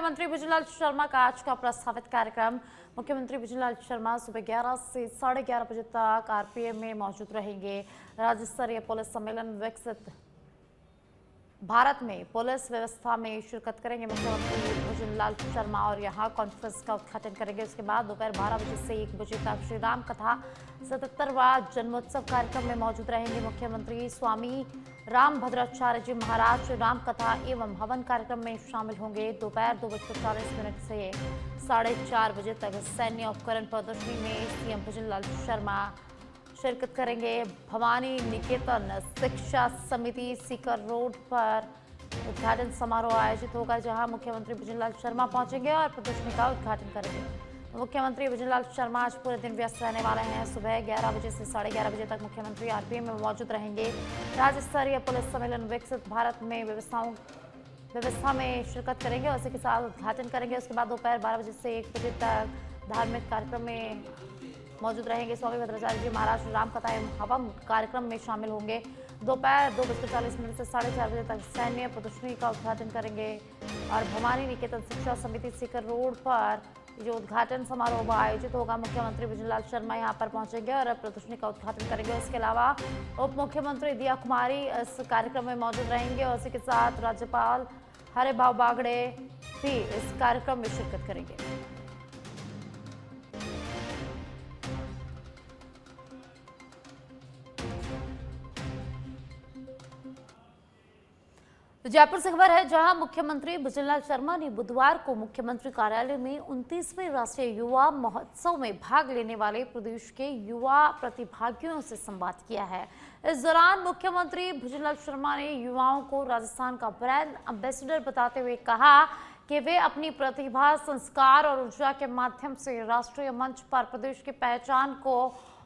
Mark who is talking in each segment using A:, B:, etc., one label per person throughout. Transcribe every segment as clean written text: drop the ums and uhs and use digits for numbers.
A: मुख्यमंत्री भुजनलाल शर्मा का आज का प्रस्तावित कार्यक्रम। मुख्यमंत्री भुजनलाल शर्मा सुबह 11 से 11:30 बजे तक आरपीएम में मौजूद रहेंगे। राज्य स्तरीय पुलिस सम्मेलन विकसित भारत में पुलिस व्यवस्था में शिरकत करेंगे मुख्यमंत्री भुजनलाल शर्मा और यहां कॉन्फ्रेंस का उद्घाटन करेंगे। उसके बाद दोपहर 12 बजे से 1 बजे तक श्री राम कथा 77वां जन्मोत्सव कार्यक्रम में मौजूद रहेंगे मुख्यमंत्री। स्वामी रामभद्राचार्य जी महाराज श्री राम कथा एवं हवन कार्यक्रम में शामिल होंगे। दोपहर 2:40 से 4:30 बजे तक सैन्य उपकरण प्रदर्शनी में सीएम भुजनलाल शर्मा शिरकत करेंगे। भवानी निकेतन शिक्षा समिति सीकर रोड पर उद्घाटन समारोह आयोजित होगा, जहां मुख्यमंत्री भुजनलाल शर्मा पहुंचेंगे और प्रदर्शनी का उद्घाटन करेंगे। मुख्यमंत्री भुजनलाल शर्मा आज पूरे दिन व्यस्त रहने वाले हैं। सुबह 11 बजे से 11:30 बजे तक मुख्यमंत्री आरपीएम में मौजूद रहेंगे। राज्य स्तरीय पुलिस सम्मेलन विकसित भारत में व्यवस्था में शिरकत करेंगे और इसी के साथ उद्घाटन करेंगे। उसके बाद दोपहर 12 बजे से 1 बजे तक धार्मिक कार्यक्रम में मौजूद रहेंगे। स्वामी भद्राचार्य जी महाराज श्री राम कथा एवं हवन कार्यक्रम में शामिल होंगे। दोपहर 2:40 से 4:30 बजे तक सैन्य प्रदर्शनी का उद्घाटन करेंगे और भवानी निकेतन शिक्षा समिति सीकर रोड पर जो उद्घाटन समारोह आयोजित होगा, मुख्यमंत्री भुजनलाल शर्मा यहां पर पहुंचेंगे और प्रदर्शनी का उद्घाटन करेंगे। इसके अलावा उप मुख्यमंत्री दिया कुमारी इस कार्यक्रम में मौजूद रहेंगे और इसी के साथ राज्यपाल हरिभाऊ बागड़े भी इस कार्यक्रम में शिरकत करेंगे। जयपुर से खबर है, जहां मुख्यमंत्री भुजनलाल शर्मा ने बुधवार को मुख्यमंत्री कार्यालय में 29वें राष्ट्रीय युवा महोत्सव में भाग लेने वाले प्रदेश के युवा प्रतिभागियों से संवाद किया है। इस दौरान मुख्यमंत्री भुजनलाल शर्मा ने युवाओं को राजस्थान का ब्रांड एम्बेसडर बताते हुए कहा कि वे अपनी प्रतिभा, संस्कार और ऊर्जा के माध्यम से राष्ट्रीय मंच पर प्रदेश की पहचान को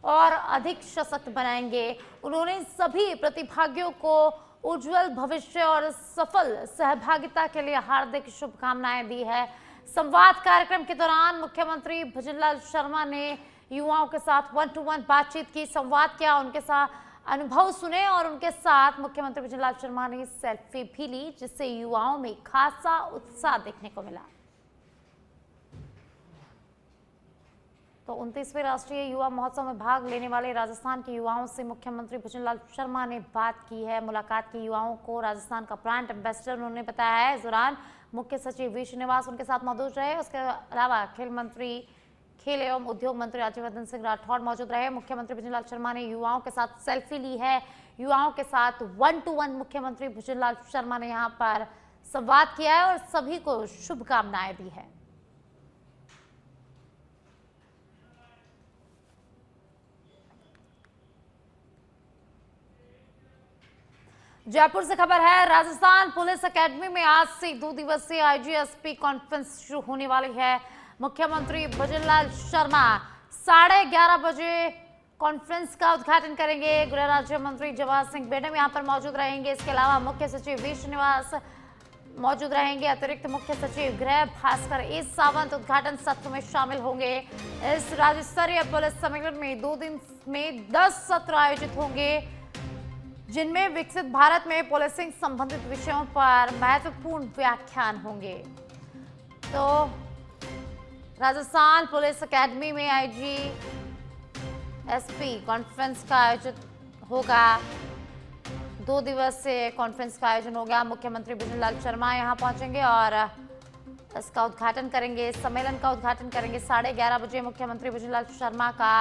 A: और अधिक सशक्त बनाएंगे। उन्होंने सभी प्रतिभागियों को उज्जवल भविष्य और सफल सहभागिता के लिए हार्दिक शुभकामनाएं दी है। संवाद कार्यक्रम के दौरान मुख्यमंत्री भुजनलाल शर्मा ने युवाओं के साथ 1-to-1 बातचीत की, संवाद किया, उनके साथ अनुभव सुने और उनके साथ मुख्यमंत्री भुजनलाल शर्मा ने सेल्फी भी ली, जिससे युवाओं में खासा उत्साह देखने को मिला। तो 29वें राष्ट्रीय युवा महोत्सव में भाग लेने वाले राजस्थान के युवाओं से मुख्यमंत्री भुजनलाल शर्मा ने बात की है। मुलाकात की युवाओं को राजस्थान का ब्रांड एम्बेसडर उन्होंने बताया है। इस दौरान मुख्य सचिव वी श्रीनिवास उनके साथ मौजूद रहे। उसके अलावा खेल एवं उद्योग मंत्री राज्यवर्धन सिंह राठौड़ मौजूद रहे। मुख्यमंत्री भुजनलाल शर्मा ने युवाओं के साथ सेल्फी ली है। युवाओं के साथ 1-to-1 मुख्यमंत्री भुजनलाल शर्मा ने यहाँ पर संवाद किया है और सभी को शुभकामनाएं दी है। जयपुर से खबर है, राजस्थान पुलिस एकेडमी में आज से 2 दिवसीय आईजीएसपी कॉन्फ्रेंस शुरू होने वाली है। मुख्यमंत्री भुजनलाल शर्मा 11:30 बजे कॉन्फ्रेंस का उद्घाटन करेंगे। गृह राज्य मंत्री जवाहर सिंह बेडम यहां पर मौजूद रहेंगे। इसके अलावा मुख्य सचिव वी श्रीनिवास मौजूद रहेंगे। अतिरिक्त मुख्य सचिव गृह भास्कर एस सावंत उद्घाटन सत्र में शामिल होंगे। इस राज्य स्तरीय पुलिस सम्मेलन में 2 दिन में 10 सत्र आयोजित होंगे, जिनमें विकसित भारत में पुलिसिंग संबंधित विषयों पर महत्वपूर्ण व्याख्यान होंगे। तो राजस्थान पुलिस एकेडमी में आईजीएसपी कॉन्फ्रेंस का आयोजन होगा। 2 दिवसीय कॉन्फ्रेंस का आयोजन होगा। मुख्यमंत्री भुजनलाल शर्मा यहां पहुंचेंगे और इसका उद्घाटन करेंगे। सम्मेलन का उद्घाटन करेंगे। 11:30 बजे मुख्यमंत्री भुजनलाल शर्मा का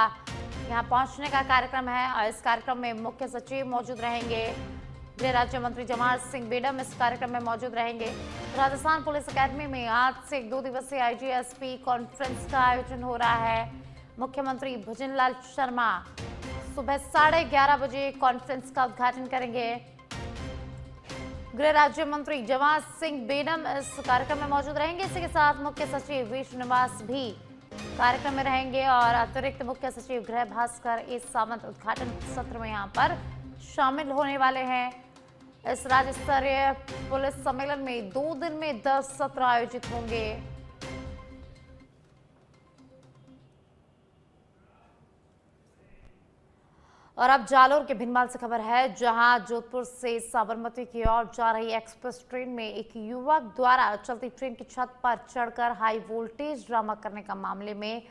A: यहाँ पहुंचने का कार्यक्रम है और इस कार्यक्रम में मुख्य सचिव मौजूद रहेंगे। गृह राज्य मंत्री जवाहर सिंह बेडम इस कार्यक्रम में मौजूद रहेंगे। राजस्थान पुलिस एकेडमी में आज से 2 दिवसीय आईजीएसपी कॉन्फ्रेंस का आयोजन हो रहा है। मुख्यमंत्री भुजनलाल शर्मा सुबह 11:30 बजे कॉन्फ्रेंस का उद्घाटन करेंगे। गृह राज्य मंत्री जवाहर सिंह बेडम इस कार्यक्रम में मौजूद रहेंगे। इसी के साथ मुख्य सचिव वी श्रीनिवास भी कार्यक्रम में रहेंगे और अतिरिक्त मुख्य सचिव गृह भास्कर एस सावंत उद्घाटन सत्र में यहां पर शामिल होने वाले हैं। इस राज्य स्तरीय पुलिस सम्मेलन में 2 दिन में 10 सत्र आयोजित होंगे। और अब जालोर के भिनमाल से खबर है, जहां जोधपुर से साबरमती की ओर जा रही एक्सप्रेस ट्रेन में एक युवक द्वारा चलती ट्रेन की छत पर चढ़कर हाई वोल्टेज ड्रामा करने का मामले में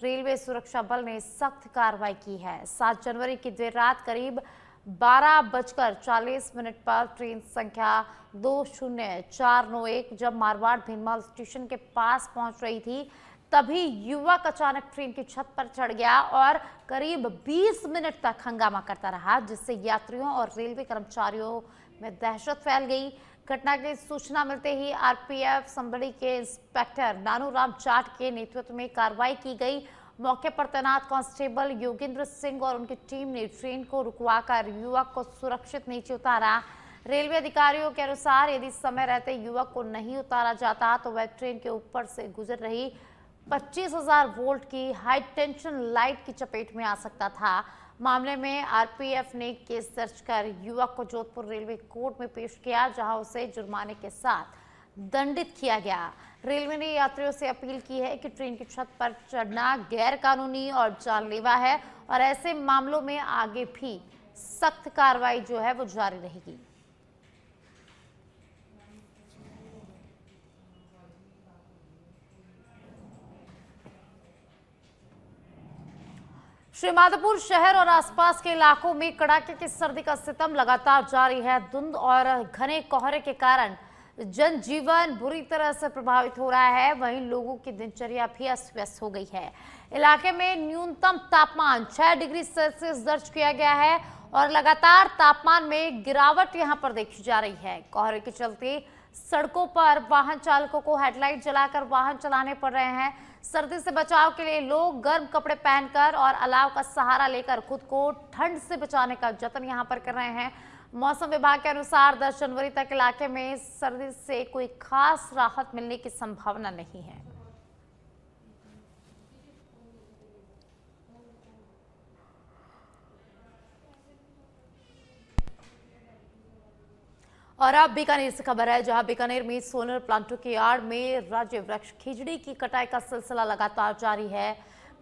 A: रेलवे सुरक्षा बल ने सख्त कार्रवाई की है। 7 जनवरी की देर रात करीब 12:40 पर ट्रेन संख्या 20491 जब मारवाड़ भिनमाल स्टेशन के पास पहुंच रही थी, तभी युवक अचानक ट्रेन की छत पर चढ़ गया और करीब 20 मिनट तक हंगामा करता रहा, जिससे यात्रियों और रेलवे कर्मचारियों में दहशत फैल गई। घटना की सूचना मिलते ही आरपीएफ संबड़ी के इंस्पेक्टर नानूराम जाट के नेतृत्व में कार्रवाई की गई। मौके पर तैनात कांस्टेबल योगेंद्र सिंह और उनकी टीम ने ट्रेन को रुकवाकर युवक को सुरक्षित नीचे उतारा। रेलवे अधिकारियों के अनुसार यदि समय रहते युवक को नहीं उतारा जाता तो वह ट्रेन के ऊपर से गुजर रही 25,000 वोल्ट की हाई टेंशन लाइट की चपेट में आ सकता था। मामले में आरपीएफ ने केस दर्ज कर युवक को जोधपुर रेलवे कोर्ट में पेश किया, जहां उसे जुर्माने के साथ दंडित किया गया। रेलवे ने यात्रियों से अपील की है कि ट्रेन की छत पर चढ़ना गैर कानूनी और जानलेवा है और ऐसे मामलों में आगे भी सख्त कार्रवाई जो है वो जारी रहेगी। श्रीमाधोपुर शहर और आसपास के इलाकों में कड़ाके की सर्दी का सितम लगातार जारी है। धुंध और घने कोहरे के कारण जनजीवन बुरी तरह से प्रभावित हो रहा है, वहीं लोगों की दिनचर्या भी अस्त व्यस्त हो गई है। इलाके में न्यूनतम तापमान 6 डिग्री सेल्सियस दर्ज किया गया है और लगातार तापमान में गिरावट यहां पर देखी जा रही है। कोहरे के चलते सड़कों पर वाहन चालकों को हेडलाइट जलाकर वाहन चलाने पड़ रहे हैं। सर्दी से बचाव के लिए लोग गर्म कपड़े पहनकर और अलाव का सहारा लेकर खुद को ठंड से बचाने का जतन यहां पर कर रहे हैं। मौसम विभाग के अनुसार 10 जनवरी तक इलाके में सर्दी से कोई खास राहत मिलने की संभावना नहीं है। और अब बीकानेर से खबर है, जहां बीकानेर में सोलर प्लांटों की आड़ में राज्य वृक्ष खिजड़ी की कटाई का सिलसिला लगातार जारी है।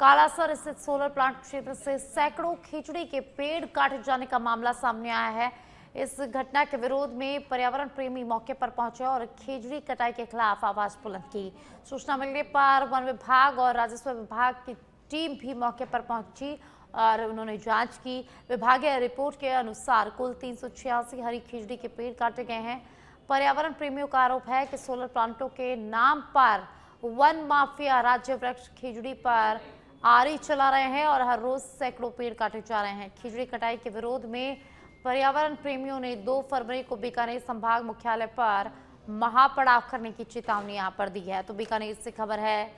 A: कालासर स्थित सोलर प्लांट क्षेत्र से सैकड़ों खिजड़ी के पेड़ काटे जाने का मामला सामने आया है। इस घटना के विरोध में पर्यावरण प्रेमी मौके पर पहुंचे और खिजड़ी कटाई के खिलाफ आवाज बुलंद की। सूचना मिलने पर वन विभाग और राजस्व विभाग की टीम भी मौके पर पहुंची और उन्होंने जांच की। विभागीय रिपोर्ट के अनुसार कुल 386 हरी खिजड़ी के पेड़ काटे गए हैं। पर्यावरण प्रेमियों का आरोप है कि सोलर प्लांटों के नाम पर वन माफिया राज्य वृक्ष खिजड़ी पर आरी चला रहे हैं और हर रोज सैकड़ों पेड़ काटे जा रहे हैं। खिजड़ी कटाई के विरोध में पर्यावरण प्रेमियों ने 2 फरवरी को बीकानेर संभाग मुख्यालय पर महापड़ाव करने की चेतावनी यहाँ पर दी है। तो बीकानेर से खबर है,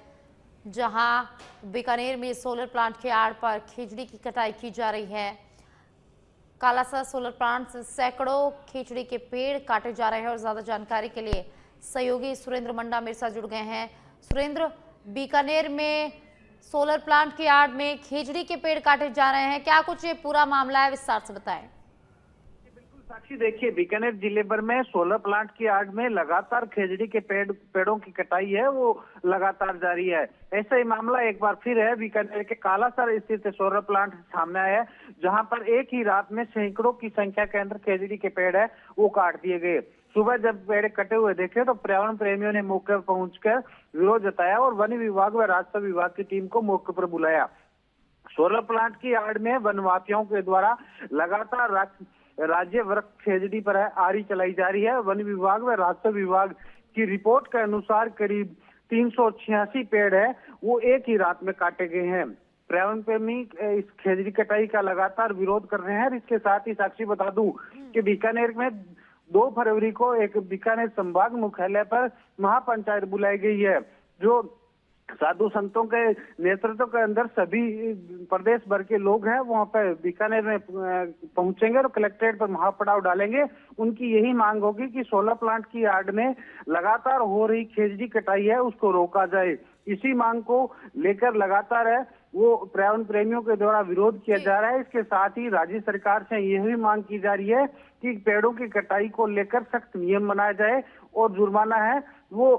A: जहां बीकानेर में सोलर प्लांट के आड़ पर खिजड़ी की कटाई की जा रही है। कालासर सोलर प्लांट से सैकड़ों खिजड़ी के पेड़ काटे जा रहे हैं और ज्यादा जानकारी के लिए सहयोगी सुरेंद्र मंडा मेरे साथ जुड़ गए हैं। सुरेंद्र, बीकानेर में सोलर प्लांट की आड़ में खिजड़ी के पेड़ काटे जा रहे हैं, क्या कुछ ये पूरा मामला है, विस्तार से बताएं।
B: साक्षी, देखिए बीकानेर जिले भर में सोलर प्लांट की आड़ में लगातार खिजड़ी के पेड़ों की कटाई है वो लगातार जारी है। ऐसा ही मामला एक बार फिर है बीकानेर के कालासर स्थित सोलर प्लांट सामने आया है, जहां पर एक ही रात में सैकड़ों की संख्या के अंदर खिजड़ी के पेड़ है वो काट दिए गए। सुबह जब पेड़ कटे हुए देखे तो पर्यावरण प्रेमियों ने मौके पर पहुंचकर विरोध जताया और वन विभाग व राजस्व विभाग की टीम को मौके पर बुलाया। सोलर प्लांट की आड़ में वन माफियाओं के द्वारा लगातार राज्य वृक्ष खिजड़ी पर आरी चलाई जा रही है। वन विभाग व राजस्व विभाग की रिपोर्ट के अनुसार करीब 386 पेड़ है वो एक ही रात में काटे गए हैं। पर्यावरण प्रेमी इस खिजड़ी कटाई का लगातार विरोध कर रहे हैं। इसके साथ ही साक्षी बता दूं कि बीकानेर में 2 फरवरी को एक बीकानेर संभाग मुख्यालय पर महापंचायत बुलाई गई है, जो साधु संतों के नेतृत्व के अंदर सभी प्रदेश भर के लोग हैं वहां पर बीकानेर में पहुंचेंगे और कलेक्ट्रेट पर महापड़ाव डालेंगे। उनकी यही मांग होगी कि सोलर प्लांट की आड़ में लगातार हो रही खिजड़ी कटाई है उसको रोका जाए। इसी मांग को लेकर लगातार है वो पर्यावरण प्रेमियों के द्वारा विरोध किया जा रहा है। इसके साथ ही राज्य सरकार से यही मांग की जा रही है कि पेड़ों की कटाई को लेकर सख्त नियम बनाया जाए और जुर्माना है वो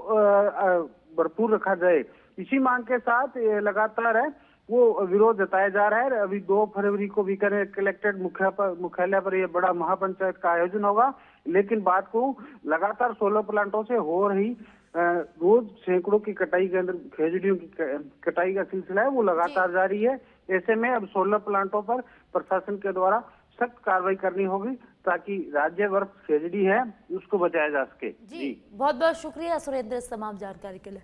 B: भरपूर रखा जाए। इसी मांग के साथ लगातार है वो विरोध जताया जा रहा है। अभी 2 फरवरी को बीकानेर कलेक्ट्रेट मुख्यालय पर ये बड़ा महापंचायत का आयोजन होगा। लेकिन बात को लगातार 16 प्लांटों से हो रही रोज सैकड़ों की कटाई के अंदर खेजड़ियों की कटाई का सिलसिला है वो लगातार जारी है। ऐसे में अब 16 प्लांटों पर प्रशासन के द्वारा सख्त कार्रवाई करनी होगी ताकि राज्य वर्ष खेजड़ी है उसको बचाया जा सके।
A: जी बहुत बहुत शुक्रिया सुरेंद्र इस तमाम जानकारी के लिए।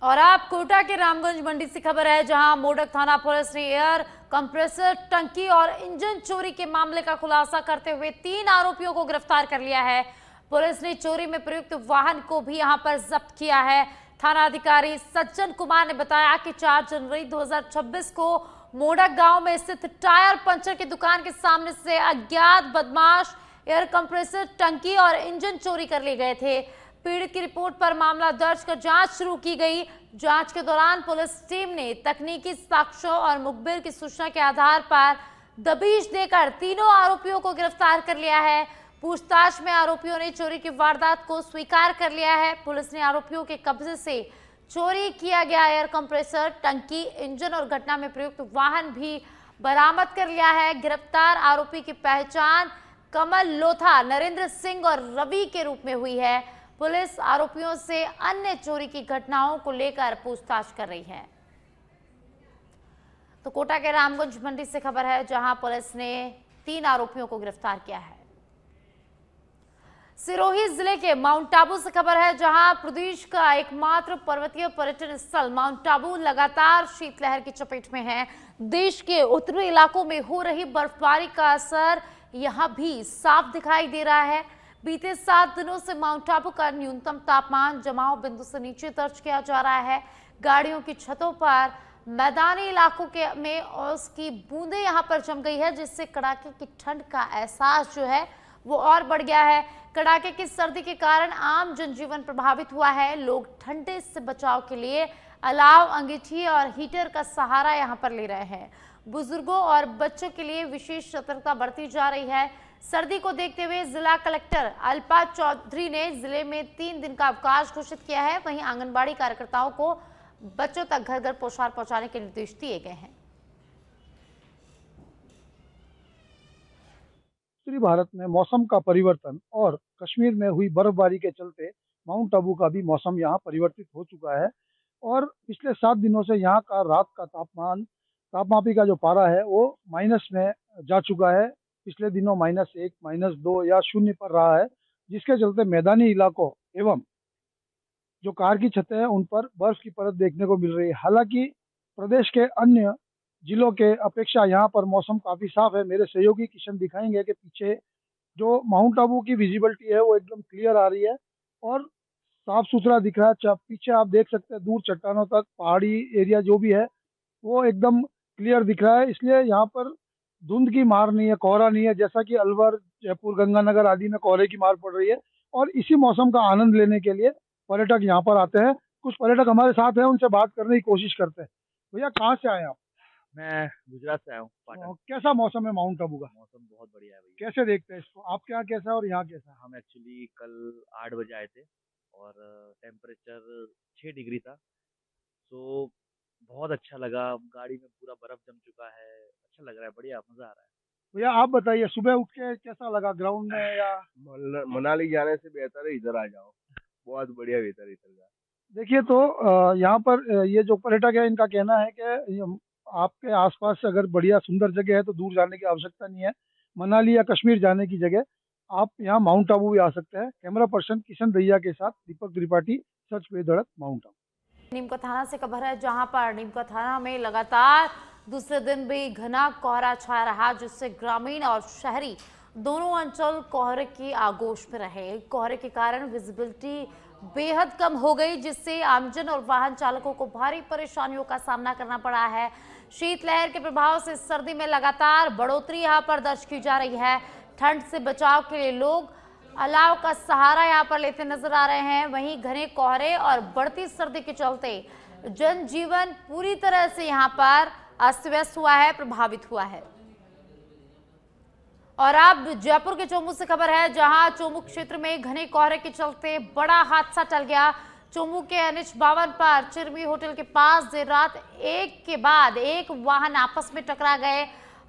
A: और आप कोटा के रामगंज मंडी से खबर है, जहां मोडक थाना पुलिस ने एयर कंप्रेसर, टंकी और इंजन चोरी के मामले का खुलासा करते हुए 3 आरोपियों को गिरफ्तार कर लिया है। पुलिस ने चोरी में प्रयुक्त वाहन को भी यहां पर जब्त किया है। थाना अधिकारी सज्जन कुमार ने बताया कि 4 जनवरी 2026 को मोडक गांव में स्थित टायर पंचर की दुकान के सामने से अज्ञात बदमाश एयर कंप्रेसर, टंकी और इंजन चोरी कर ले गए थे। पीड़ित की रिपोर्ट पर मामला दर्ज कर जांच शुरू की गई। जांच के दौरान पुलिस टीम ने तकनीकी साक्ष्यों और मुखबिर की सूचना के आधार पर दबिश देकर तीनों आरोपियों को गिरफ्तार कर लिया है। पूछताछ में आरोपियों ने चोरी की वारदात को स्वीकार कर लिया है। पुलिस ने आरोपियों के कब्जे से चोरी किया गया एयर कंप्रेसर, टंकी, इंजन और घटना में प्रयुक्त वाहन भी बरामद कर लिया है। गिरफ्तार आरोपी की पहचान कमल लोथा, नरेंद्र सिंह और रवि के रूप में हुई है। पुलिस आरोपियों से अन्य चोरी की घटनाओं को लेकर पूछताछ कर रही है। तो कोटा के रामगंज मंडी से खबर है, जहां पुलिस ने 3 आरोपियों को गिरफ्तार किया है। सिरोही जिले के माउंट आबू से खबर है, जहां प्रदेश का एकमात्र पर्वतीय पर्यटन स्थल माउंट आबू लगातार शीतलहर की चपेट में है। देश के उत्तरी इलाकों में हो रही बर्फबारी का असर यहां भी साफ दिखाई दे रहा है। बीते 7 दिनों से माउंट आबू का न्यूनतम तापमान जमाव बिंदु से नीचे दर्ज किया जा रहा है। गाड़ियों की छतों पर, मैदानी इलाकों में ओस की बूंदें यहां पर जम गई है, जिससे कड़ाके की ठंड का एहसास जो है वो और बढ़ गया है। कड़ाके की सर्दी के कारण आम जनजीवन प्रभावित हुआ है। लोग ठंडे से बचाव के लिए अलाव, अंगीठी और हीटर का सहारा यहां पर ले रहे हैं। बुजुर्गों और बच्चों के लिए विशेष सतर्कता बरती जा रही है। सर्दी को देखते हुए जिला कलेक्टर अल्पा चौधरी ने जिले में 3 दिन का अवकाश घोषित किया है। वहीं आंगनबाड़ी कार्यकर्ताओं को बच्चों तक घर घर पोषाहार पहुंचाने के निर्देश दिए गए हैं।
C: उत्तरी भारत में मौसम का परिवर्तन और कश्मीर में हुई बर्फबारी के चलते माउंट आबू का भी मौसम यहाँ परिवर्तित हो चुका है और पिछले 7 दिनों से यहाँ का रात का तापमापी का जो पारा है वो माइनस में जा चुका है। पिछले दिनों -1, -2 या 0 पर रहा है, जिसके चलते मैदानी इलाकों एवं जो कार की छतें हैं उन पर बर्फ की परत देखने को मिल रही है। हालांकि प्रदेश के अन्य जिलों के अपेक्षा यहाँ पर मौसम काफ़ी साफ है। मेरे सहयोगी किशन दिखाएंगे कि पीछे जो माउंट आबू की विजिबिलिटी है वो एकदम क्लियर आ रही है और साफ सुथरा दिख रहा है। पीछे आप देख सकते हैं दूर चट्टानों तक पहाड़ी एरिया जो भी है वो एकदम क्लियर दिख रहा है। इसलिए यहाँ पर धुंध की मार नहीं है, कोहरा नहीं है, जैसा कि अलवर, जयपुर, गंगानगर आदि में कोहरे की मार पड़ रही है। और इसी मौसम का आनंद लेने के लिए पर्यटक यहाँ पर आते हैं। कुछ पर्यटक हमारे साथ हैं, उनसे बात करने की कोशिश करते हैं। भैया कहाँ से आए आप?
D: मैं गुजरात से आया हूँ, पाटन।
C: कैसा मौसम है माउंट आबू का?
D: मौसम बहुत बढ़िया है भैया।
C: कैसे देखते हैं इसको? आपके यहाँ कैसा है और यहाँ कैसा है?
D: हम एक्चुअली कल 8 बजे आए थे और टेम्परेचर 6 डिग्री था, तो बहुत अच्छा लगा। गाड़ी में पूरा बर्फ जम चुका है, अच्छा लग रहा है, बढ़िया, मजा आ रहा है।
C: भैया आप बताइए, सुबह उठ के कैसा लगा ग्राउंड में या?
E: मनाली जाने से बेहतर है इधर आ जाओ, बहुत बढ़िया बेहतर इधर का।
C: देखिए तो यहाँ पर ये जो पर्यटक है इनका कहना है कि आपके आसपास से अगर बढ़िया सुंदर जगह है तो दूर जाने की आवश्यकता नहीं है। मनाली या कश्मीर जाने की जगह आप यहाँ माउंट आबू भी आ सकते हैं। कैमरा पर्सन किशन दैया के साथ दीपक त्रिपाठी, सच पे धड़क, माउंट आबू।
A: नीमका थाना से खबर है, जहां पर नीमका थाना में लगातार दूसरे दिन भी घना कोहरा छाया रहा, जिससे ग्रामीण और शहरी दोनों अंचल कोहरे की आगोश में रहे। कोहरे के कारण विजिबिलिटी बेहद कम हो गई, जिससे आमजन और वाहन चालकों को भारी परेशानियों का सामना करना पड़ा है। शीतलहर के प्रभाव से सर्दी में लगातार बढ़ोतरी यहां पर दर्ज की जा रही है। ठंड से बचाव के लिए लोग अलाव का सहारा यहां पर लेते नजर आ रहे हैं। वहीं घने कोहरे और बढ़ती सर्दी के चलते जनजीवन पूरी तरह से यहां पर अस्त व्यस्त हुआ है, प्रभावित हुआ है। और अब जयपुर के चोमू से खबर है, जहां चोमू क्षेत्र में घने कोहरे के चलते बड़ा हादसा टल गया। चोमू के NH 52 पर चिरमी होटल के पास देर रात एक के बाद एक वाहन आपस में टकरा गए।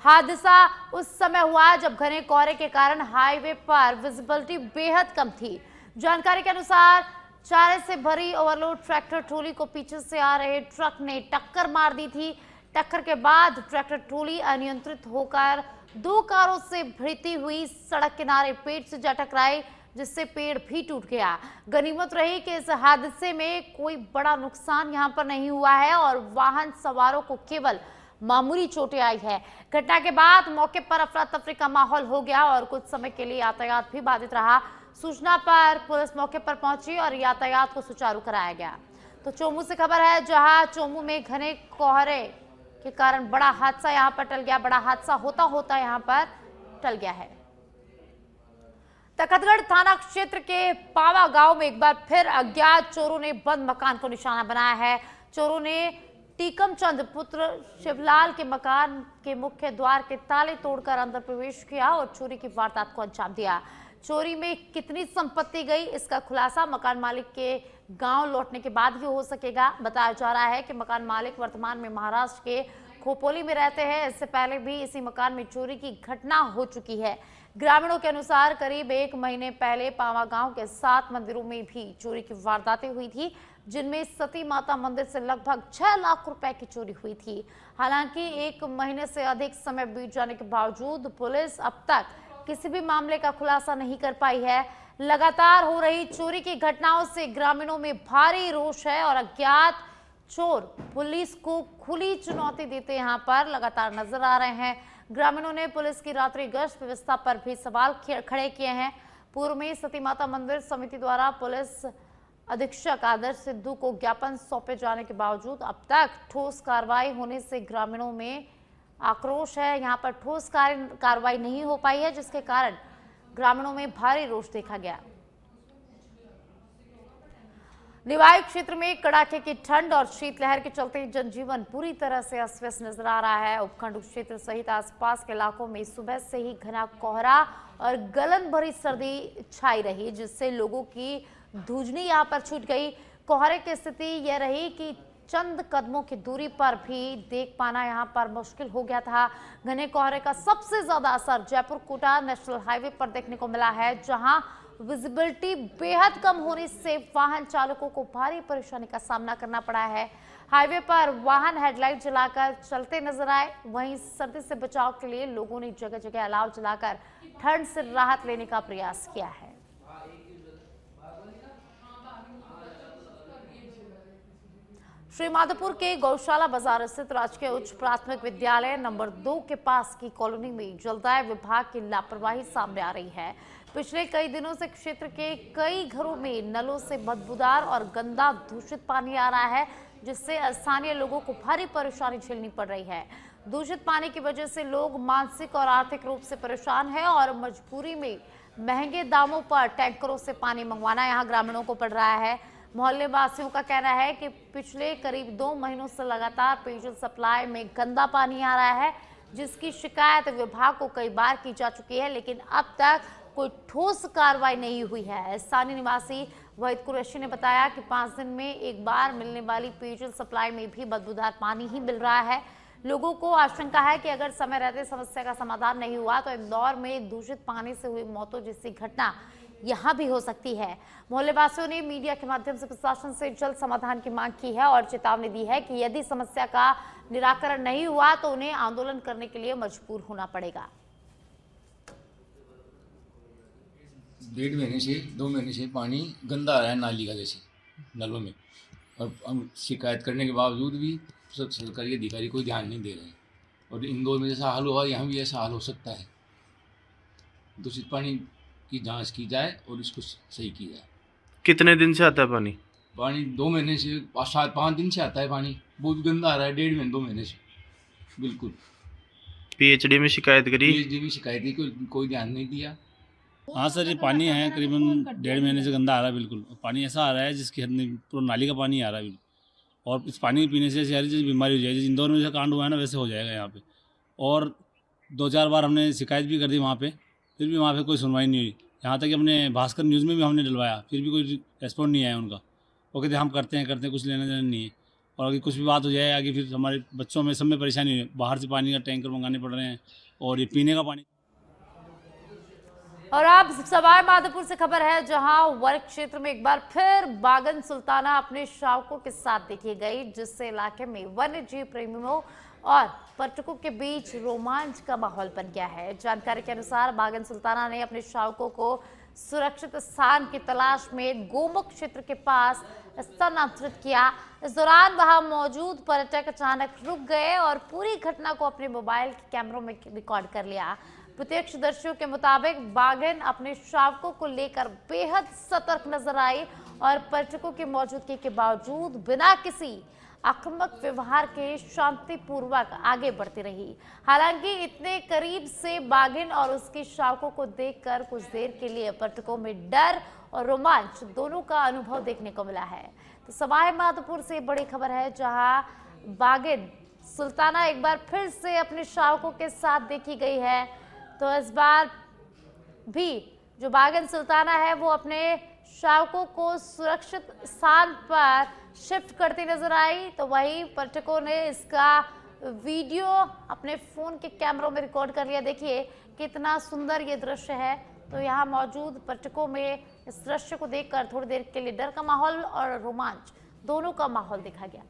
A: हादसा उस समय हुआ जब घने कोहरे के कारण हाईवे पर विजिबिलिटी बेहद कम थी। जानकारी के अनुसार चारे से भरी ओवरलोड ट्रैक्टर ट्रॉली को पीछे से आ रहे ट्रक ने टक्कर मार दी थी। टक्कर के बाद ट्रैक्टर ट्रॉली अनियंत्रित होकर दो कारों से भिड़ती हुई सड़क किनारे पेड़ से जा टकराई, जिससे पेड़ भी टूट गया। गनीमत रही कि इस हादसे में कोई बड़ा नुकसान यहां पर नहीं हुआ है और वाहन सवारों को केवल मामूली चोटें आई है। घटना के बाद मौके पर अफरा तफरी का माहौल हो गया और कुछ समय के लिए यातायात भी बाधित रहा। सूचना पर पुलिस मौके पर पहुंची और यातायात को सुचारू कराया गया। तो चोमू से खबर है, जहां चोमू में घने कोहरे के कारण बड़ा हादसा यहां पर टल गया। बड़ा हादसा होता होता यहां पर टल गया है। तखतगढ़ थाना क्षेत्र के पावा गांव में एक बार फिर अज्ञात चोरों ने बंद मकान को निशाना बनाया है। चोरों ने टीकमचंद पुत्र शिवलाल के मकान के मुख्य द्वार के ताले तोड़कर अंदर प्रवेश किया और चोरी की वारदात को अंजाम दिया। चोरी में कितनी संपत्ति गई, इसका खुलासा मकान मालिक के गांव लौटने के बाद ही हो सकेगा। बताया जा रहा है कि मकान मालिक वर्तमान में महाराष्ट्र के खोपोली में रहते हैं। इससे पहले भी इसी मकान में चोरी की घटना हो चुकी है। ग्रामीणों के अनुसार करीब 1 महीने पहले पावा गांव के 7 मंदिरों में भी चोरी की वारदातें हुई थी, जिनमें सती माता मंदिर से लगभग 6 लाख रुपए की चोरी हुई थी। हालांकि 1 महीने से अधिक समय बीत जाने के बावजूद पुलिस अब तक किसी भी मामले का खुलासा नहीं कर पाई है। लगातार हो रही चोरी की घटनाओं से ग्रामीणों में भारी रोष है और अज्ञात चोर पुलिस को खुली चुनौती देते यहां पर लगातार नजर आ रहे हैं। ग्रामीणों ने पुलिस की रात्रि गश्त व्यवस्था पर भी सवाल खड़े किए हैं। पूर्व में सती माता मंदिर समिति द्वारा पुलिस अधीक्षक आदर्श सिद्धू को ज्ञापन सौंपे जाने के बावजूद अब तक ठोस कार्रवाई होने से ग्रामीणों में आक्रोश है। यहाँ पर ठोस कार्रवाई नहीं हो पाई है, जिसके कारण ग्रामीणों में भारी रोष देखा गया। निवाई क्षेत्र में कड़ाके की ठंड और शीतलहर के चलते जनजीवन पूरी तरह से अस्त व्यस्त नजर आ रहा है। उपखंड क्षेत्र सहित आसपास के इलाकों में सुबह से ही घना कोहरा और गलन भरी सर्दी छाई रही, जिससे लोगों की धुजनी यहाँ पर छूट गई। कोहरे की स्थिति यह रही कि चंद कदमों की दूरी पर भी देख पाना यहाँ पर मुश्किल हो गया था। घने कोहरे का सबसे ज्यादा असर जयपुर कोटा नेशनल हाईवे पर देखने को मिला है, जहां विजिबिलिटी बेहद कम होने से वाहन चालकों को भारी परेशानी का सामना करना पड़ा है। हाईवे पर वाहन हेडलाइट जलाकर चलते नजर आए। वहीं सर्दी से बचाव के लिए लोगों ने जगह जगह अलाव जलाकर ठंड से राहत लेने का प्रयास किया है। श्रीमाधोपुर के गौशाला बाजार स्थित राजकीय उच्च प्राथमिक विद्यालय नंबर 2 के पास की कॉलोनी में जलदाय विभाग की लापरवाही सामने आ रही है। पिछले कई दिनों से क्षेत्र के कई घरों में नलों से बदबूदार और गंदा दूषित पानी आ रहा है, जिससे स्थानीय लोगों को भारी परेशानी झेलनी पड़ रही है। दूषित पानी की वजह से लोग मानसिक और आर्थिक रूप से परेशान हैं और मजबूरी में महंगे दामों पर टैंकरों से पानी मंगवाना यहाँ ग्रामीणों को पड़ रहा है। मोहल्ले वासियों का कहना है कि पिछले करीब 2 महीनों से लगातार पेयजल सप्लाई में गंदा पानी आ रहा है, जिसकी शिकायत विभाग को कई बार की जा चुकी है, लेकिन अब तक कोई ठोस कार्रवाई नहीं हुई है। स्थानीय निवासी वहीद कुरैशी ने बताया कि 5 दिन में एक बार मिलने वाली पेयजल सप्लाई में भी बदबूदार पानी ही मिल रहा है। लोगों को आशंका है कि अगर समय रहते समस्या का समाधान नहीं हुआ तो इंदौर में दूषित पानी से हुई मौतों जैसी घटना यहां भी हो सकती है। मोहल्ले वासियों ने मीडिया के माध्यम से प्रशासन से जल्द समाधान की मांग की है और चेतावनी दी है कि यदि समस्या का निराकरण नहीं हुआ तो उन्हें आंदोलन करने के लिए मजबूर होना पड़ेगा।
F: 1.5 महीने से 2 महीने से पानी गंदा आ रहा है नाली का, जैसे नलों में, और हम शिकायत करने के बावजूद भी सब सरकारी अधिकारी कोई ध्यान नहीं दे रहे हैं। और इंदौर में जैसा हाल हुआ यहाँ भी ऐसा हाल हो सकता है। दूषित पानी की जांच की जाए और इसको सही की जाए।
G: कितने दिन से आता है पानी?
F: पानी 2 महीने से 7-5 दिन से आता है पानी, बहुत गंदा आ रहा है। 1.5 महीने 2 महीने से बिल्कुल।
G: पीएचडी में शिकायत करी?
F: पीएचडी में शिकायत की, कोई ध्यान नहीं दिया।
H: हाँ सर, ये पानी है करीबन 1.5 महीने से गंदा आ रहा है बिल्कुल। पानी ऐसा आ रहा है जिसकी हद नहीं, पूरा नाली का पानी आ रहा है बिल्कुल। और इस पानी पीने से सारी चीज़ बीमारी हो जाएगी। जैसे इंदौर में जैसा कांड हुआ है ना, वैसे हो जाएगा यहाँ पे। और 2-4 बार हमने शिकायत भी कर दी वहाँ पे, फिर भी वहाँ पे कोई सुनवाई नहीं हुई। यहाँ तक कि अपने भास्कर न्यूज़ में भी हमने डलवाया, फिर भी कोई रेस्पॉन्ड नहीं आया उनका। वो कहते हम करते हैं कुछ लेना देना नहीं है। और अगर कुछ भी बात हो जाए आगे, फिर हमारे बच्चों में सब में परेशानी है। बाहर से पानी का टैंकर मंगाने पड़ रहे हैं और ये पीने का पानी।
A: और अब सवाई माधोपुर से खबर है, जहां वर्ग क्षेत्र में एक बार फिर बागन सुल्ताना अपने शावकों के साथ देखी गई, जिससे इलाके में वन्य जीव प्रेमियों और पर्यटकों के बीच रोमांच का माहौल बन गया है। जानकारी के अनुसार बागन सुल्ताना ने अपने शावकों को सुरक्षित स्थान की तलाश में गोमुख क्षेत्र के पास स्थानांतरित किया। इस दौरान वहां मौजूद पर्यटक अचानक रुक गए और पूरी घटना को अपने मोबाइल के कैमरों में रिकॉर्ड कर लिया। प्रत्यक्षदर्शियों के मुताबिक बाघिन अपने शावकों को लेकर बेहद सतर्क नजर आई और पर्यटकों की मौजूदगी के बावजूद बिना किसी आक्रामक व्यवहार के शांतिपूर्वक आगे बढ़ती रही। हालांकि इतने करीब से बाघिन और उसके शावकों को देखकर कुछ देर के लिए पर्यटकों में डर और रोमांच दोनों का अनुभव देखने को मिला है। तो सवाई माधोपुर से बड़ी खबर है, जहां बाघिन सुल्ताना एक बार फिर से अपने शावकों के साथ देखी गई है। तो इस बार भी जो बागन सुल्ताना है वो अपने शावकों को सुरक्षित स्थान पर शिफ्ट करती नजर आई। तो वहीं पर्यटकों ने इसका वीडियो अपने फोन के कैमरों में रिकॉर्ड कर लिया। देखिए कितना सुंदर ये दृश्य है। तो यहाँ मौजूद पर्यटकों में इस दृश्य को देखकर थोड़ी देर के लिए डर का माहौल और रोमांच दोनों का माहौल देखा गया।